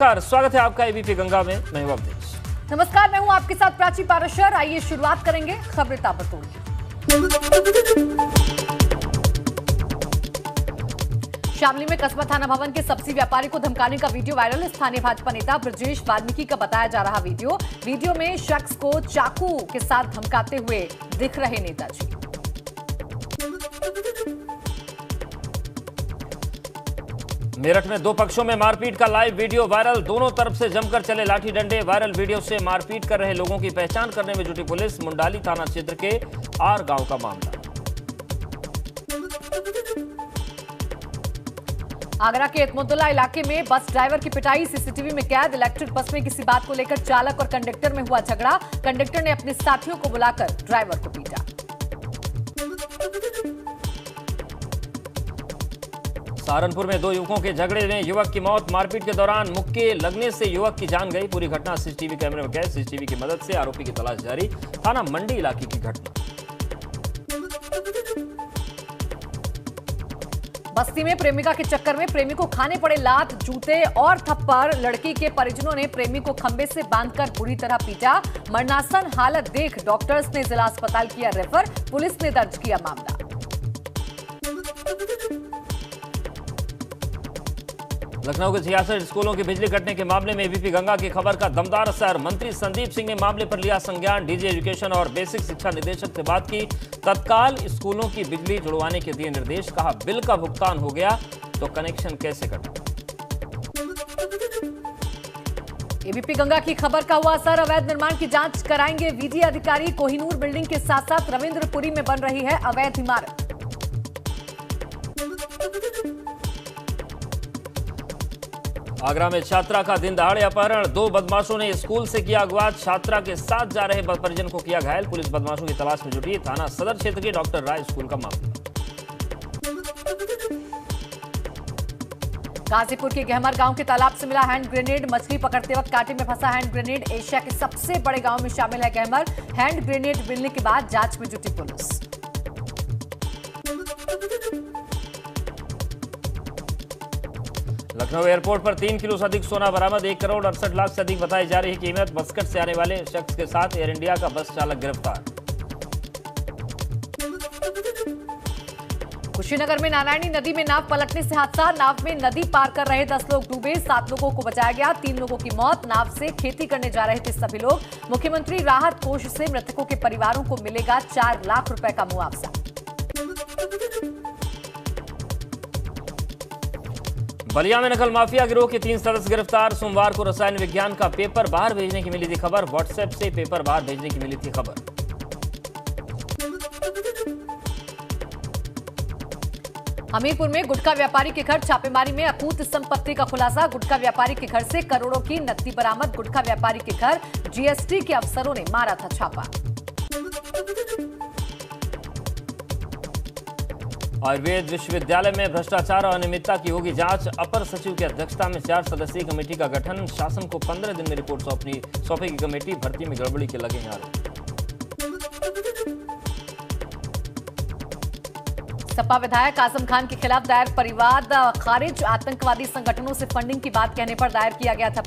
नमस्कार, स्वागत है आपका एबीपी गंगा में। मैं हूं अवधेश। नमस्कार, मैं हूं आपके साथ प्राची पाराशर। आइए शुरुआत करेंगे खबरें ताबड़तोड़ की। शामली में कस्बा थाना भवन के सब्जी व्यापारी को धमकाने का वीडियो वायरल। स्थानीय भाजपा नेता ब्रजेश वाल्मीकि का बताया जा रहा वीडियो में शख्स को चाकू के साथ धमकाते हुए दिख रहे नेताजी। मेरठ में दो पक्षों में मारपीट का लाइव वीडियो वायरल। दोनों तरफ से जमकर चले लाठी डंडे। वायरल वीडियो से मारपीट कर रहे लोगों की पहचान करने में जुटी पुलिस। मुंडाली थाना क्षेत्र के आर गांव का मामला। आगरा के इत्मुद्दौला इलाके में बस ड्राइवर की पिटाई सीसीटीवी में कैद। इलेक्ट्रिक बस में किसी बात को लेकर चालक और कंडक्टर में हुआ झगड़ा। कंडक्टर ने अपने साथियों को बुलाकर ड्राइवर को पीटा। सहारनपुर में दो युवकों के झगड़े में युवक की मौत। मारपीट के दौरान मुक्के लगने से युवक की जान गई। पूरी घटना सीसीटीवी कैमरे में कैद। सीसीटीवी की मदद से आरोपी की तलाश जारी। थाना मंडी इलाके की घटना। बस्ती में प्रेमिका के चक्कर में प्रेमी को खाने पड़े लात, जूते और थप्पड़। लड़की के परिजनों ने प्रेमी को खंबे से बांधकर बुरी तरह पीटा। मरणासन हालत देख डॉक्टर्स ने जिला अस्पताल किया रेफर। पुलिस ने दर्ज किया मामला। लखनऊ के 66 स्कूलों की बिजली कटने के मामले में एबीपी गंगा की खबर का दमदार असर। मंत्री संदीप सिंह ने मामले पर लिया संज्ञान। डीजी एजुकेशन और बेसिक शिक्षा निदेशक से बात की। तत्काल स्कूलों की बिजली जुड़वाने के दिए निर्देश। कहा बिल का भुगतान हो गया तो कनेक्शन कैसे कटे। एबीपी गंगा की खबर का हुआ असर। अवैध निर्माण की जांच कराएंगे वीडी अधिकारी। कोहिनूर बिल्डिंग के साथ साथ रविंद्रपुरी में बन रही है अवैध इमारत। आगरा में छात्रा का दिन दहाड़े अपहरण। दो बदमाशों ने स्कूल से किया अगवा। छात्रा के साथ जा रहे परिजन को किया घायल। पुलिस बदमाशों की तलाश में जुटी। थाना सदर क्षेत्र के डॉक्टर राय स्कूल का मामला। गाजीपुर के गहमर गांव के तालाब से मिला हैंड ग्रेनेड। मछली पकड़ते वक्त कांटे में फंसा हैंड ग्रेनेड। एशिया के सबसे बड़े गांव में शामिल है गहमर। हैंड ग्रेनेड मिलने के बाद जांच में जुटी पुलिस। लखनऊ एयरपोर्ट पर 3 किलो से अधिक सोना बरामद। 1 करोड़ 68 लाख से अधिक बताई जा रही है कीमत। मस्कट से आने वाले शख्स के साथ एयर इंडिया का बस चालक गिरफ्तार। कुशीनगर में नारायणी नदी में नाव पलटने से हादसा। नाव में नदी पार कर रहे 10 लोग डूबे। 7 लोगों को बचाया गया। 3 लोगों की मौत। नाव से खेती करने जा रहे थे सभी लोग। मुख्यमंत्री राहत कोष से मृतकों के परिवारों को मिलेगा 4 लाख रुपए का मुआवजा। बलिया में नकल माफिया गिरोह के 3 सदस्य गिरफ्तार। सोमवार को रसायन विज्ञान का पेपर बाहर भेजने की मिली थी खबर। व्हाट्सएप से पेपर बाहर भेजने की मिली थी खबर। हमीरपुर में गुटखा व्यापारी के घर छापेमारी में अकूत संपत्ति का खुलासा। गुटखा व्यापारी के घर से करोड़ों की नकदी बरामद। गुटखा व्यापारी के घर जीएसटी के अफसरों ने मारा था छापा। आयुर्वेद विश्वविद्यालय में भ्रष्टाचार और अनियमितता की होगी जांच। अपर सचिव की अध्यक्षता में 4 सदस्यीय कमेटी का गठन। शासन को 15 दिन में रिपोर्ट सौंपेगी कमेटी। भर्ती में गड़बड़ी के लगे हैं आरोप। सपा विधायक आजम खान के खिलाफ दायर परिवाद खारिज। आतंकवादी संगठनों से फंडिंग की बात कहने पर दायर किया गया था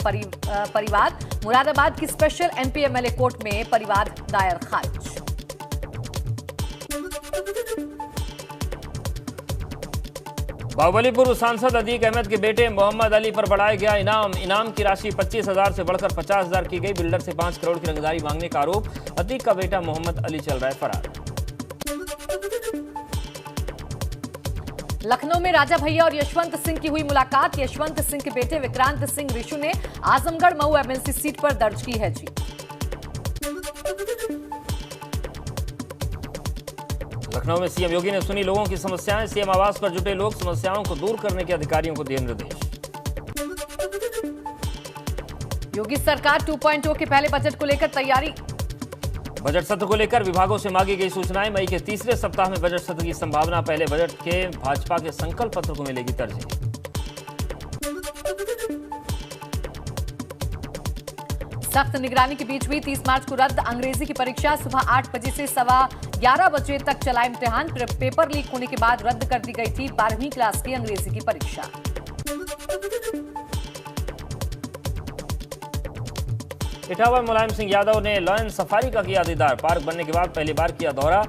परिवाद। मुरादाबाद की स्पेशल एमपीएमएलए कोर्ट में परिवाद दायर खारिज। बाहुबलीपुर सांसद अदीक अहमद के बेटे मोहम्मद अली पर बढ़ाया गया इनाम की राशि 25,000 से बढ़कर 50,000 की गई। बिल्डर से 5 करोड़ की रंगदारी मांगने का आरोप। अदीक का बेटा मोहम्मद अली चल रहा है फरार। लखनऊ में राजा भैया और यशवंत सिंह की हुई मुलाकात। यशवंत सिंह के बेटे विक्रांत सिंह ऋषु ने आजमगढ़ मऊ एमएलसी सीट पर दर्ज की है जीत। लखनऊ में सीएम योगी ने सुनी लोगों की समस्याएं। सीएम आवास पर जुटे लोग समस्याओं को दूर करने के अधिकारियों को दिए निर्देश। योगी सरकार 2.0 के पहले बजट को लेकर तैयारी। बजट सत्र को लेकर विभागों से मांगी गई सूचनाएं। मई के तीसरे सप्ताह में बजट सत्र की संभावना। पहले बजट के भाजपा के संकल्प पत्र को मिलेगी तरजीह। सख्त निगरानी के बीच हुई 30 मार्च को रद्द अंग्रेजी की परीक्षा। सुबह 8 बजे से 11:15 बजे तक चला इम्तिहान। पेपर लीक होने के बाद रद्द कर दी गई थी 12वीं क्लास की अंग्रेजी की परीक्षा। इटावा मुलायम सिंह यादव ने लॉयन सफारी का किया दीदार। पार्क बनने के बाद पहली बार किया दौरा।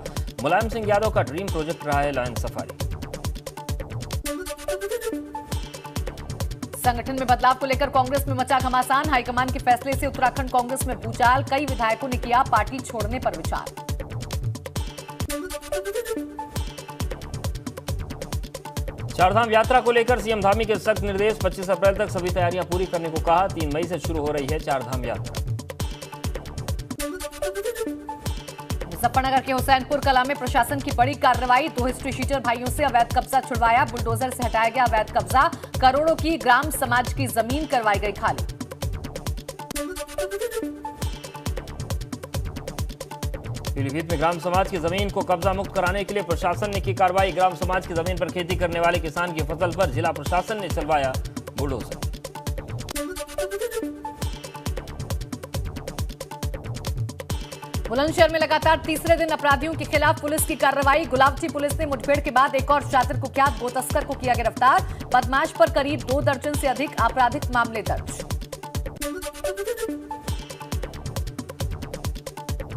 मुलायम सिंह यादव का ड्रीम प्रोजेक्ट रहा है लॉयन सफारी। संगठन में बदलाव को लेकर कांग्रेस में मचा घमासान। हाईकमान के फैसले से उत्तराखंड कांग्रेस में भूचाल। कई विधायकों ने किया पार्टी छोड़ने पर विचार। चारधाम यात्रा को लेकर सीएम धामी के सख्त निर्देश। 25 अप्रैल तक सभी तैयारियां पूरी करने को कहा। 3 मई से शुरू हो रही है चारधाम यात्रा। मुजफ्फरनगर के हुसैनपुर कला में प्रशासन की बड़ी कार्रवाई। 2 हिस्ट्री शीटर भाइयों से अवैध कब्जा छुड़वाया। बुलडोजर से हटाया गया अवैध कब्जा। करोड़ों की ग्राम समाज की जमीन करवाई गई खाली। पीलीभीत में ग्राम समाज की जमीन को कब्जा मुक्त कराने के लिए प्रशासन ने की कार्रवाई। ग्राम समाज की जमीन पर खेती करने वाले किसान की फसल पर जिला प्रशासन ने चलवाया बुलडोजर। बुलंदशहर में लगातार तीसरे दिन अपराधियों के खिलाफ पुलिस की कार्रवाई। गुलावटी पुलिस ने मुठभेड़ के बाद एक और शातिर कुख्यात गो तस्कर को किया गिरफ्तार। बदमाश पर करीब 2 दर्जन से अधिक आपराधिक मामले दर्ज।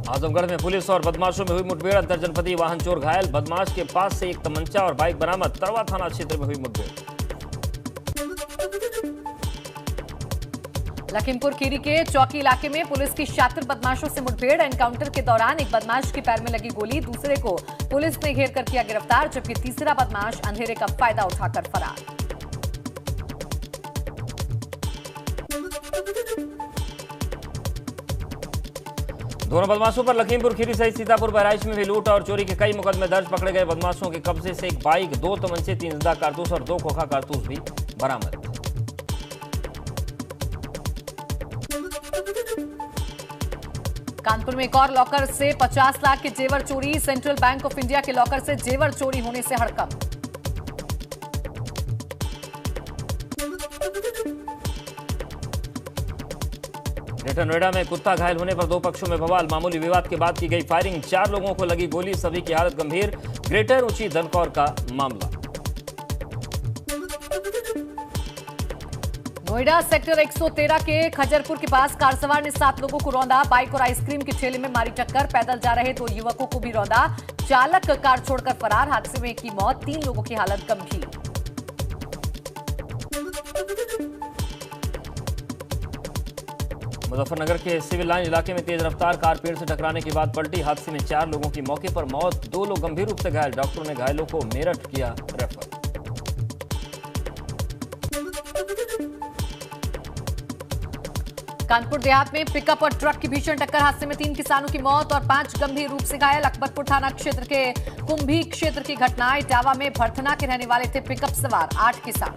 आजमगढ़ में पुलिस और बदमाशों में हुई मुठभेड़। अंतरजनपदीय वाहन चोर घायल। बदमाश के पास से एक तमंचा और बाइक बरामद। तरवा थाना क्षेत्र में हुई मुठभेड़। लखीमपुर खीरी के चौकी इलाके में पुलिस की शातिर बदमाशों से मुठभेड़। एनकाउंटर के दौरान एक बदमाश के पैर में लगी गोली। दूसरे को पुलिस ने घेर कर किया गिरफ्तार, जबकि तीसरा बदमाश अंधेरे का फायदा उठाकर फरार। दोनों बदमाशों पर लखीमपुर खीरी सहित सीतापुर बहराइच में भी लूट और चोरी के कई मुकदमे दर्ज। पकड़े गए बदमाशों के कब्जे से एक बाइक, 2 तमंचे, 3 जिंदा कारतूस और 2 खोखा कारतूस भी बरामद। कानपुर में एक और लॉकर से 50 लाख के जेवर चोरी। सेंट्रल बैंक ऑफ इंडिया के लॉकर से जेवर चोरी होने से हड़कंप। ग्रेटर नोएडा में कुत्ता घायल होने पर 2 पक्षों में बवाल। मामूली विवाद के बाद की गई फायरिंग। 4 लोगों को लगी गोली, सभी की हालत गंभीर। ग्रेटर ऊंची धनकौर का मामला। नोएडा सेक्टर 113 के खजरपुर के पास कार सवार ने 7 लोगों को रौंदा। बाइक और आइसक्रीम के ठेले में मारी टक्कर। पैदल जा रहे 2 युवकों को भी रौंदा। चालक कार छोड़कर फरार। हादसे में एक की मौत, 3 लोगों की हालत गंभीर। मुजफ्फरनगर के सिविल लाइन इलाके में तेज रफ्तार कार पेड़ से टकराने के बाद पलटी। हादसे में 4 लोगों की मौके पर मौत, 2 लोग गंभीर रूप से घायल। डॉक्टरों ने घायलों को मेरठ किया रेफर। कानपुर देहात में पिकअप और ट्रक की भीषण टक्कर। हादसे में 3 किसानों की मौत और 5 गंभीर रूप से घायल। अकबरपुर थाना क्षेत्र के कुंभी क्षेत्र की घटना। इटावा में भरथना के रहने वाले थे पिकअप सवार 8 किसान।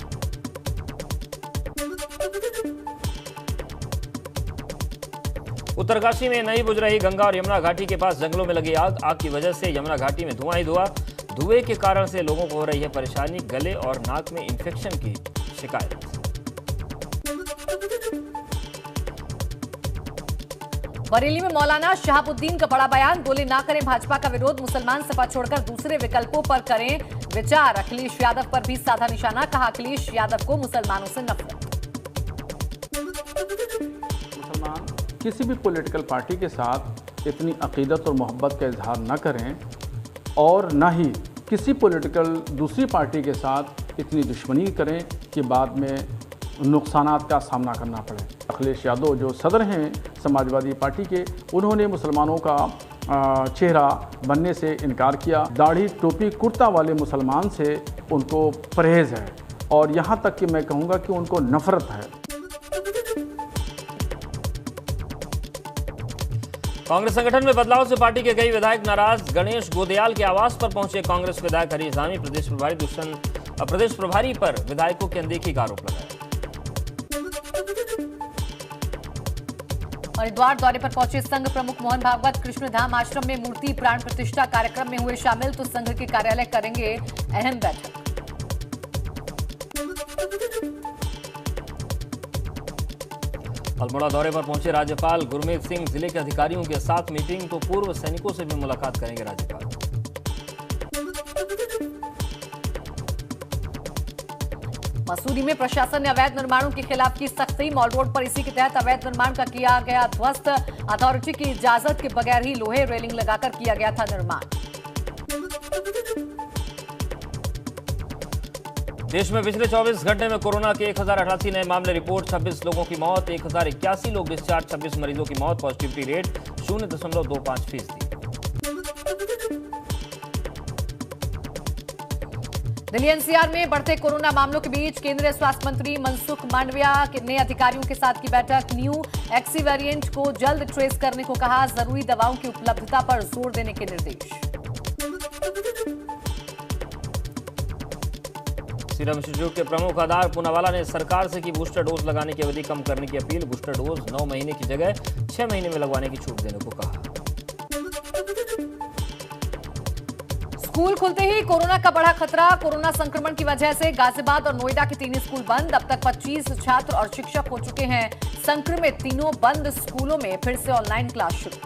उत्तरकाशी में नई बुझ रही गंगा और यमुना घाटी के पास जंगलों में लगी आग। आग की वजह से यमुना घाटी में धुआं ही धुआं। धुएं के कारण से लोगों को हो रही है परेशानी। गले और नाक में इंफेक्शन की शिकायत। बरेली में मौलाना शहाबुद्दीन का बड़ा बयान। बोले ना करें भाजपा का विरोध, मुसलमान सपा छोड़कर दूसरे विकल्पों पर करें विचार। अखिलेश यादव पर भी साधा निशाना। कहा अखिलेश यादव को मुसलमानों से नफरत। मुसलमान किसी भी पॉलिटिकल पार्टी के साथ इतनी अकीदत और मोहब्बत का इजहार न करें और न ही किसी पॉलिटिकल दूसरी पार्टी के साथ इतनी दुश्मनी करें कि बाद में नुकसानात का सामना करना पड़े। अखिलेश यादव जो सदर हैं समाजवादी पार्टी के, उन्होंने मुसलमानों का चेहरा बनने से इनकार किया। दाढ़ी टोपी कुर्ता वाले मुसलमान से उनको परहेज़ है और यहाँ तक कि मैं कहूँगा कि उनको नफरत है। कांग्रेस संगठन में बदलाव से पार्टी के कई विधायक नाराज। गणेश गोदयाल के आवास पर पहुंचे कांग्रेस विधायक हरीश धामी। प्रदेश प्रभारी पर विधायकों की अनदेखी का आरोप लगाया। हरिद्वार दौरे पर पहुंचे संघ प्रमुख मोहन भागवत। कृष्णधाम आश्रम में मूर्ति प्राण प्रतिष्ठा कार्यक्रम में हुए शामिल। तो संघ के कार्यालय करेंगे अहम बैठक। अल्मोड़ा दौरे पर पहुंचे राज्यपाल गुरमीत सिंह। जिले के अधिकारियों के साथ मीटिंग। तो पूर्व सैनिकों से भी मुलाकात करेंगे राज्यपाल। मसूरी में प्रशासन ने अवैध निर्माणों के खिलाफ की सख्ती। मॉल रोड पर इसी के तहत अवैध निर्माण का किया गया ध्वस्त। अथॉरिटी की इजाजत के बगैर ही लोहे रेलिंग लगाकर किया गया था निर्माण। देश में पिछले 24 घंटे में कोरोना के 1088 नए मामले रिपोर्ट, 26 लोगों की मौत, 1081 लोग डिस्चार्ज, 26 मरीजों की मौत। Positivity rate 0.25%। दिल्ली एनसीआर में बढ़ते कोरोना मामलों के बीच केंद्रीय स्वास्थ्य मंत्री मनसुख मांडविया ने अधिकारियों के साथ की बैठक। न्यू एक्सी वेरिएंट को जल्द ट्रेस करने को कहा। जरूरी दवाओं की उपलब्धता पर जोर देने के निर्देश। सीरम इंस्टीट्यूट के प्रमुख आधार पूनावाला ने सरकार से की बूस्टर डोज लगाने की अवधि कम करने की अपील। बूस्टर डोज 9 महीने की जगह 6 महीने में लगवाने की छूट देने को कहा। स्कूल खुलते ही कोरोना का बढ़ा खतरा। कोरोना संक्रमण की वजह से गाजियाबाद और नोएडा के 3 स्कूल बंद। अब तक 25 छात्र और शिक्षक हो चुके हैं संक्रमित। तीनों बंद स्कूलों में फिर से ऑनलाइन क्लास शुरू।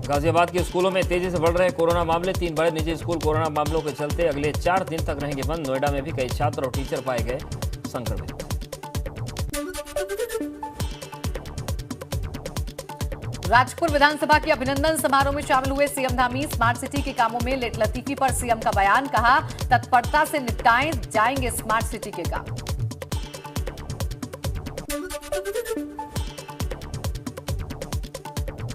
गाजियाबाद के स्कूलों में तेजी से बढ़ रहे कोरोना मामले। 3 बड़े निजी स्कूल कोरोना मामलों के चलते अगले 4 दिन तक रहेंगे बंद। नोएडा में भी कई छात्र और टीचर पाए गए संक्रमित। राजपुर विधानसभा के अभिनंदन समारोह में शामिल हुए सीएम धामी। स्मार्ट सिटी के कामों में लेट लतीफी पर सीएम का बयान। कहा, तत्परता से निपटाए जाएंगे स्मार्ट सिटी के काम।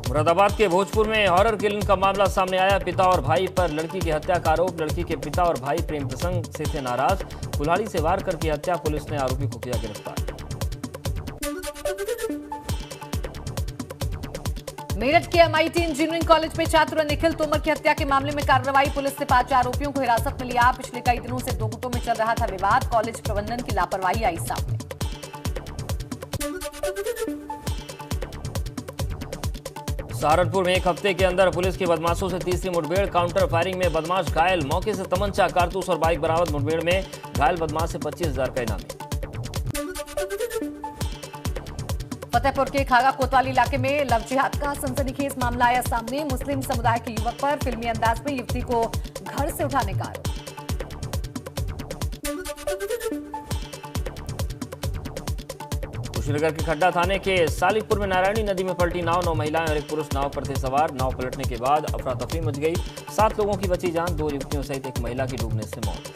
मुरादाबाद के भोजपुर में हॉरर किलिंग का मामला सामने आया। पिता और भाई पर लड़की की हत्या का आरोप। लड़की के पिता और भाई प्रेम प्रसंग से थे नाराज। कुल्हाड़ी से वार करके हत्या। पुलिस ने आरोपी को किया गिरफ्तार। मेरठ के एमआईटी इंजीनियरिंग कॉलेज में छात्र निखिल तोमर की हत्या के मामले में कार्रवाई। पुलिस ने 5 आरोपियों को हिरासत में लिया। पिछले कई दिनों से 2 गुटों में चल रहा था विवाद। कॉलेज प्रबंधन की लापरवाही आई सामने। सहारनपुर में 1 हफ्ते के अंदर पुलिस की बदमाशों से तीसरी मुठभेड़। काउंटर फायरिंग में बदमाश घायल। मौके से तमंचा, कारतूस और बाइक बरामद। मुठभेड़ में घायल बदमाश से 25,000 का इनामी। फतेहपुर के खागा कोतवाली इलाके में लव जिहाद का सनसनीखेज मामला आया सामने। मुस्लिम समुदाय के युवक पर फिल्मी अंदाज में युवती को घर से उठाने का आरोप। कुशीनगर के खड्डा थाने के सालिकपुर में नारायणी नदी में पलटी नाव। 9 महिलाएं और 1 पुरुष नाव पर थे सवार। नाव पलटने के बाद अफरा तफरी मच गई। 7 लोगों की बची जान। 2 युवतियों सहित 1 महिला की डूबने से मौत।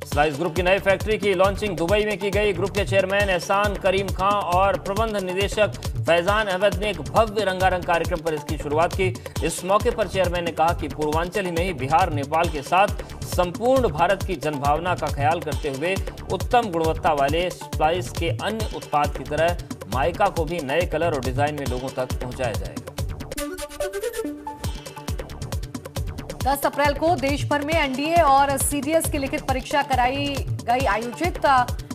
स्लाइस ग्रुप की नई फैक्ट्री की लॉन्चिंग दुबई में की गई। ग्रुप के चेयरमैन एहसान करीम खां और प्रबंध निदेशक फैजान अहमद ने एक भव्य रंगारंग कार्यक्रम पर इसकी शुरुआत की। इस मौके पर चेयरमैन ने कहा कि पूर्वांचल ही नहीं, बिहार नेपाल के साथ संपूर्ण भारत की जनभावना का ख्याल करते हुए उत्तम गुणवत्ता वाले स्लाइस के अन्य उत्पाद की तरह माइका को भी नए कलर और डिजाइन में लोगों तक पहुंचाया जाएगा। 10 अप्रैल को देश भर में एनडीए और सीडीएस की लिखित परीक्षा कराई गई आयोजित।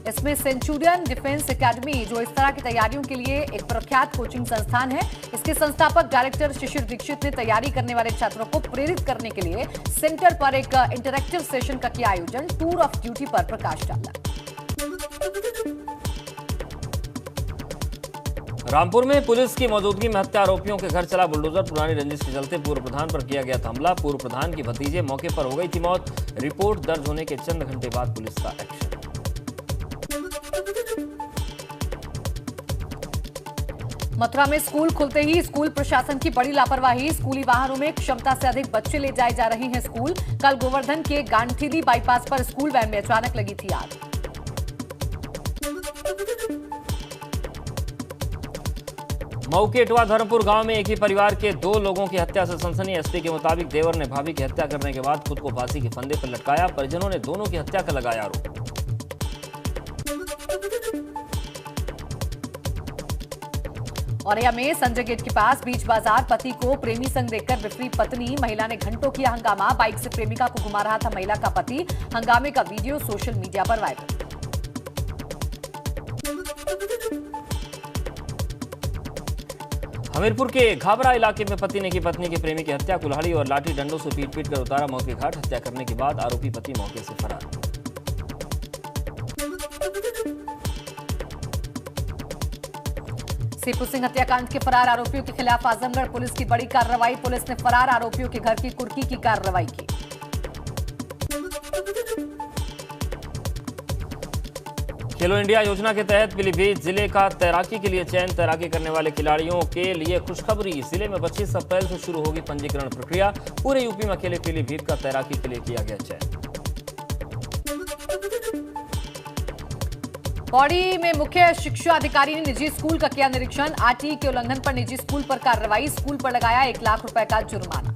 इसमें सेंचुरियन डिफेंस एकेडमी, जो इस तरह की तैयारियों के लिए एक प्रख्यात कोचिंग संस्थान है, इसके संस्थापक डायरेक्टर शिशिर दीक्षित ने तैयारी करने वाले छात्रों को प्रेरित करने के लिए सेंटर पर एक इंटरैक्टिव सेशन का किया आयोजन। टूर ऑफ ड्यूटी पर प्रकाश डाला। रामपुर में पुलिस की मौजूदगी में हत्या आरोपियों के घर चला बुलडोजर। पुरानी रंजिश के चलते पूर्व प्रधान पर किया गया था हमला। पूर्व प्रधान की भतीजे मौके पर हो गई थी मौत। रिपोर्ट दर्ज होने के चंद घंटे बाद पुलिस का एक्शन। मथुरा में स्कूल खुलते ही स्कूल प्रशासन की बड़ी लापरवाही। स्कूली वाहनों में क्षमता से अधिक बच्चे ले जाए जा रहे हैं स्कूल। कल गोवर्धन के गांठीदी बाईपास पर स्कूल वैन में अचानक लगी थी आग। मऊ के इटवा धर्मपुर गांव में एक ही परिवार के 2 लोगों की हत्या से सनसनी। एसपी के मुताबिक देवर ने भाभी की हत्या करने के बाद खुद को फांसी के फंदे पर लटकाया। परिजनों ने दोनों की हत्या का लगाया आरोप। औरैया में संजय गेट के पास बीच बाजार पति को प्रेमी संग देखकर विफरी पत्नी। महिला ने घंटों किया हंगामा। बाइक से प्रेमिका को घुमा रहा था महिला का पति। हंगामे का वीडियो सोशल मीडिया पर वायरल। हमीरपुर के घाबरा इलाके में पति ने की पत्नी के प्रेमी की हत्या। कुल्हाड़ी और लाठी डंडों से पीट पीट कर उतारा मौत के घाट। हत्या करने के बाद आरोपी पति मौके से फरार। सीपू सिंह हत्याकांड के फरार आरोपियों के खिलाफ आजमगढ़ पुलिस की बड़ी कार्रवाई। पुलिस ने फरार आरोपियों के घर की कुर्की की कार्रवाई की। खेलो इंडिया योजना के तहत पीलीभीत जिले का तैराकी के लिए चयन। तैराकी करने वाले खिलाड़ियों के लिए खुशखबरी, जिले में 25 अप्रैल से शुरू होगी पंजीकरण प्रक्रिया। पूरे यूपी में अकेले पीलीभीत का तैराकी के लिए किया गया चयन। पौड़ी में मुख्य शिक्षा अधिकारी ने निजी स्कूल का किया निरीक्षण। आरटीई के उल्लंघन पर निजी स्कूल पर कार्रवाई। स्कूल पर लगाया 1 लाख रुपए का जुर्माना।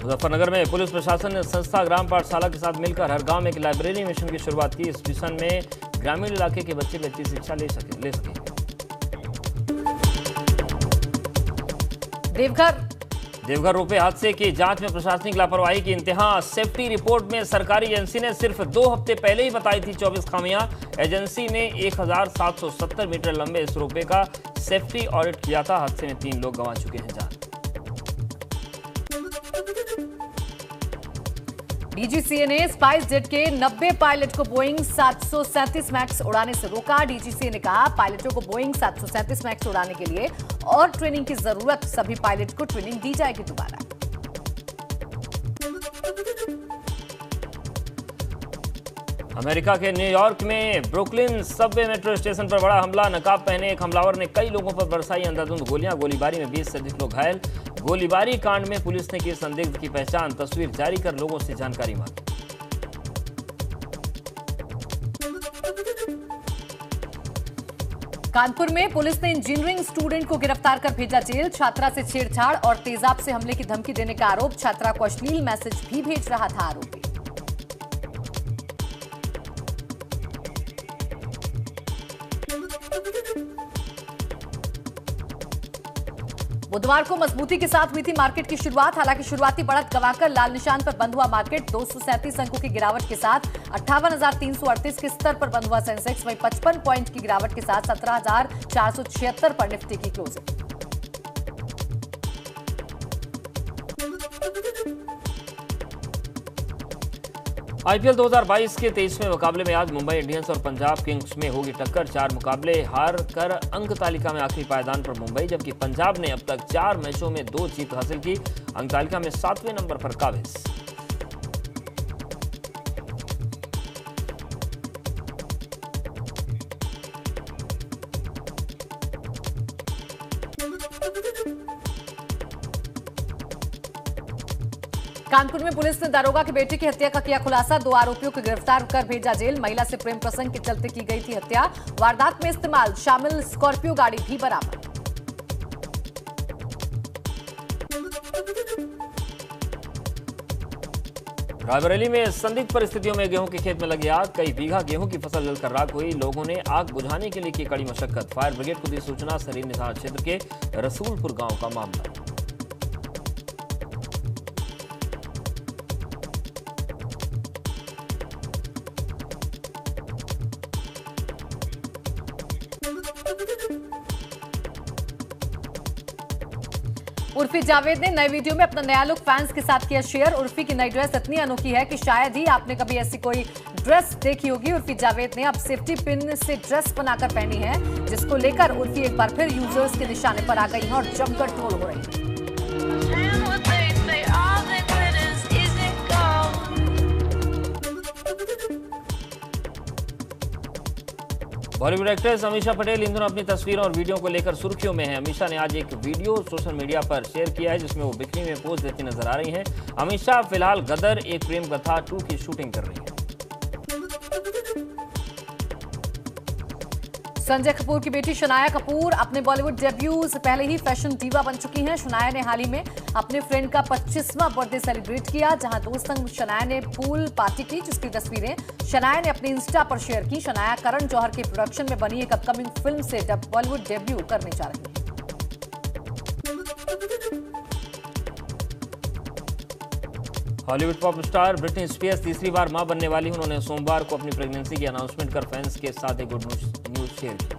मुजफ्फरनगर में पुलिस प्रशासन ने संस्था ग्राम पाठशाला के साथ मिलकर हर गांव में एक लाइब्रेरी मिशन की शुरुआत की। इस मिशन में ग्रामीण इलाके के बच्चे अच्छी शिक्षा ले सकेंगे। देवघर रुपए हादसे की जांच में प्रशासनिक लापरवाही की इंतहा। सेफ्टी रिपोर्ट में सरकारी एजेंसी ने सिर्फ 2 हफ्ते पहले ही बताई थी 24 खामियां। एजेंसी ने 1770 मीटर लंबे इस रोपे का सेफ्टी ऑडिट किया था। हादसे में 3 लोग गंवा चुके हैं जान। डीजीसीए ने स्पाइस जेट के 90 पायलट को बोइंग 737 मैक्स उड़ाने से रोका। डीजीसीए ने कहा पायलटों को बोइंग 737 मैक्स उड़ाने के लिए और ट्रेनिंग की जरूरत। सभी पायलट को ट्रेनिंग दी जाएगी दोबारा। अमेरिका के न्यूयॉर्क में ब्रुकलिन सबवे मेट्रो स्टेशन पर बड़ा हमला। नकाब पहने एक हमलावर ने कई लोगों पर बरसाई अंधाधुंध गोलियां। गोलीबारी में 20 से अधिक लोग घायल। गोलीबारी कांड में पुलिस ने की संदिग्ध की पहचान। तस्वीर जारी कर लोगों से जानकारी मांगी। कानपुर में पुलिस ने इंजीनियरिंग स्टूडेंट को गिरफ्तार कर भेजा जेल। छात्रा से छेड़छाड़ और तेजाब से हमले की धमकी देने का आरोप। छात्रा को अश्लील मैसेज भी भेज रहा था आरोपी। बुधवार को मजबूती के साथ हुई थी मार्केट की शुरुआत। हालांकि शुरुआती बढ़त गंवाकर लाल निशान पर बंद हुआ मार्केट। 237 अंकों की गिरावट के साथ 58,338 के स्तर पर बंद हुआ सेंसेक्स। वहीं 55 पॉइंट की गिरावट के साथ 17,476 पर निफ्टी की क्लोजिंग। आईपीएल 2022 के 23वें मुकाबले में आज मुंबई इंडियंस और पंजाब किंग्स में होगी टक्कर। 4 मुकाबले हार कर अंक तालिका में आखिरी पायदान पर मुंबई, जबकि पंजाब ने अब तक 4 मैचों में 2 जीत हासिल की। अंक तालिका में 7वें नंबर पर काबिज। कानपुर में पुलिस ने दारोगा के बेटे की हत्या का किया खुलासा। 2 आरोपियों को गिरफ्तार कर भेजा जेल। महिला से प्रेम प्रसंग के चलते की गई थी हत्या। वारदात में इस्तेमाल शामिल स्कॉर्पियो गाड़ी भी बरामद। रायबरेली में संदिग्ध परिस्थितियों में गेहूं के खेत में लगी आग। कई बीघा गेहूं की फसल जलकर राख हुई। लोगों ने आग बुझाने के लिए की कड़ी मशक्कत। फायर ब्रिगेड को दी सूचना। सरीनी थाना क्षेत्र के रसूलपुर गांव का मामला। उर्फी जावेद ने नए वीडियो में अपना नया लुक फैंस के साथ किया शेयर। उर्फी की नई ड्रेस इतनी अनोखी है कि शायद ही आपने कभी ऐसी कोई ड्रेस देखी होगी। उर्फी जावेद ने अब सेफ्टी पिन से ड्रेस बनाकर पहनी है, जिसको लेकर उर्फी एक बार फिर यूजर्स के निशाने पर आ गई हैं और जमकर ट्रोल हो रही है। बॉलीवुड एक्ट्रेस अमीषा पटेल इन दिनों अपनी तस्वीरों और वीडियो को लेकर सुर्खियों में है। अमीषा ने आज एक वीडियो सोशल मीडिया पर शेयर किया है, जिसमें वो बिकनी में पोज देती नजर आ रही हैं। अमीषा फिलहाल गदर एक प्रेम कथा 2 की शूटिंग कर रही है। संजय कपूर की बेटी शनाया कपूर अपने बॉलीवुड डेब्यू से पहले ही फैशन डीवा बन चुकी हैं। शनाया ने हाल ही में अपने फ्रेंड का 25वां बर्थडे सेलिब्रेट किया, जहां दोस्त संग शनाया ने पूल पार्टी की, जिसकी तस्वीरें शनाया ने अपने इंस्टा पर शेयर की। शनाया करण जौहर के प्रोडक्शन में बनी एक अपकमिंग फिल्म से बॉलीवुड डेब्यू करने जा रही है। Hollywood pop star Britney Spears तीसरी बार मां बनने वाली। उन्होंने सोमवार को अपनी प्रेगनेंसी की अनाउंसमेंट कर फैंस के साथ एक गुड न्यूज शेयर की।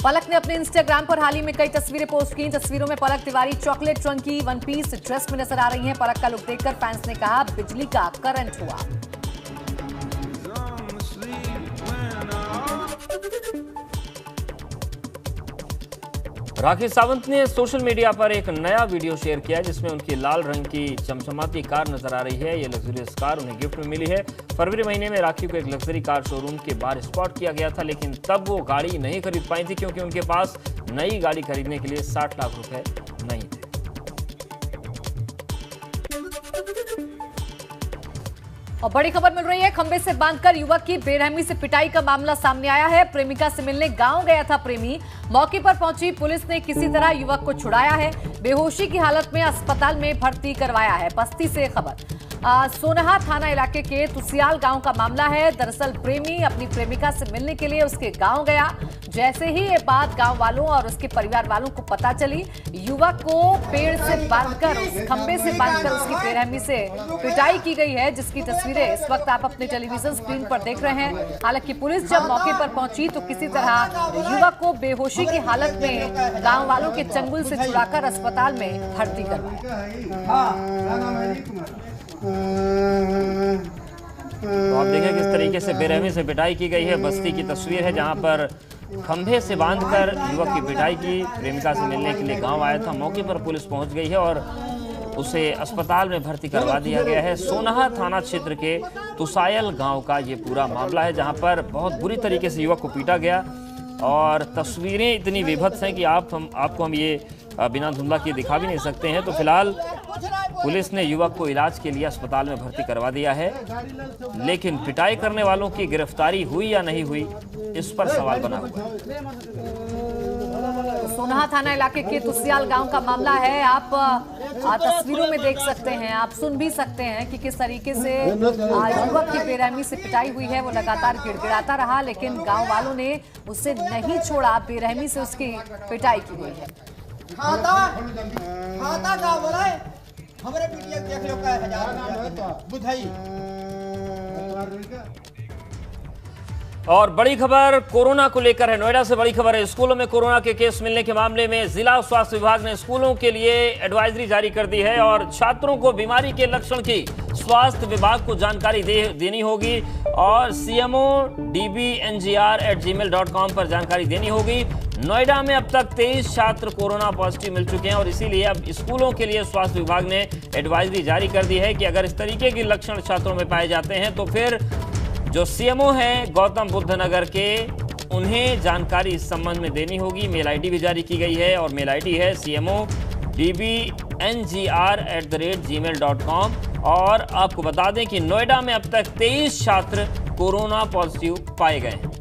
पलक ने अपने इंस्टाग्राम पर हाल ही में कई तस्वीरें पोस्ट की। तस्वीरों में पलक तिवारी चॉकलेट रंग की वन पीस ड्रेस में नजर आ रही हैं। पलक का लुक देखकर फैंस ने कहा बिजली का करंट हुआ। राखी सावंत ने सोशल मीडिया पर एक नया वीडियो शेयर किया जिसमें उनकी लाल रंग की चमचमाती कार नजर आ रही है। ये लग्जरियस कार उन्हें गिफ्ट में मिली है। फरवरी महीने में राखी को एक लग्जरी कार शोरूम के बाहर स्पॉट किया गया था, लेकिन तब वो गाड़ी नहीं खरीद पाई थी क्योंकि उनके पास नई गाड़ी खरीदने के लिए 60 लाख रुपए नहीं थे। और बड़ी खबर मिल रही है, खंबे से बांधकर युवक की बेरहमी से पिटाई का मामला सामने आया है। प्रेमिका से मिलने गांव गया था प्रेमी। मौके पर पहुंची पुलिस ने किसी तरह युवक को छुड़ाया है। बेहोशी की हालत में अस्पताल में भर्ती करवाया है। बस्ती से खबर, सोनहा थाना इलाके के तुसियाल गांव का मामला है। दरअसल प्रेमी अपनी प्रेमिका से मिलने के लिए उसके गांव गया। जैसे ही ये बात गांव वालों और उसके परिवार वालों को पता चली, युवक को पेड़ से बांधकर, उस खंबे से बांधकर उसकी बेरहमी से पिटाई की गई है, जिसकी तस्वीरें इस वक्त आप अपने टेलीविजन स्क्रीन पर देख रहे हैं। हालांकि पुलिस जब मौके पर पहुंची तो किसी तरह युवक को बेहोशी की हालत में गांव वालों के चंगुल से छुड़ाकर अस्पताल में भर्ती करवाया। तो आप देखें किस तरीके से बेरहमी से पिटाई की गई है। बस्ती की तस्वीर है जहां पर खंभे से बांधकर युवक की पिटाई की। प्रेमिका से मिलने के लिए गांव आया था। मौके पर पुलिस पहुंच गई है और उसे अस्पताल में भर्ती करवा दिया गया है। सोनहा थाना क्षेत्र के तुसायल गांव का ये पूरा मामला है जहां पर बहुत बुरी तरीके से युवक को पीटा गया और तस्वीरें इतनी विभत्स हैं कि आपको हम ये बिना धुंधला किए दिखा भी नहीं सकते हैं। तो फिलहाल पुलिस ने युवक को इलाज के लिए अस्पताल में भर्ती करवा दिया है, लेकिन पिटाई करने वालों की गिरफ्तारी हुई या नहीं हुई, इस पर सवाल बना हुआ है। सोनहा थाना इलाके के तुसियाल गांव का मामला है। आप तस्वीरों में देख सकते हैं, आप सुन भी सकते हैं कि किस तरीके से युवक की बेरहमी से पिटाई हुई है। वो लगातार गिड़गिड़ाता रहा, लेकिन गांव वालों ने उसे नहीं छोड़ा। बेरहमी से उसकी पिटाई की गई है। खाता का बोला है हमरे वीडियो देख लो का 1000 बुझाई। और बड़ी खबर कोरोना को लेकर है। नोएडा से बड़ी खबर है। स्कूलों में कोरोना के केस मिलने के मामले में जिला स्वास्थ्य विभाग ने स्कूलों के लिए एडवाइजरी जारी कर दी है और छात्रों को बीमारी के लक्षण की स्वास्थ्य विभाग को जानकारी देनी होगी और cmo.dbngr@gmail.com पर जानकारी देनी होगी। नोएडा में अब तक 23 छात्र कोरोना पॉजिटिव मिल चुके हैं और इसीलिए अब स्कूलों के लिए स्वास्थ्य विभाग ने एडवाइजरी जारी कर दी है कि अगर इस तरीके के लक्षण छात्रों में पाए जाते हैं तो फिर जो सीएमओ हैं गौतम बुद्ध नगर के, उन्हें जानकारी इस संबंध में देनी होगी। मेल आईडी भी जारी की गई है और मेल आईडी है cmo.dbngr@gmail.com। और आपको बता दें कि नोएडा में अब तक 23 छात्र कोरोना पॉजिटिव पाए गए हैं।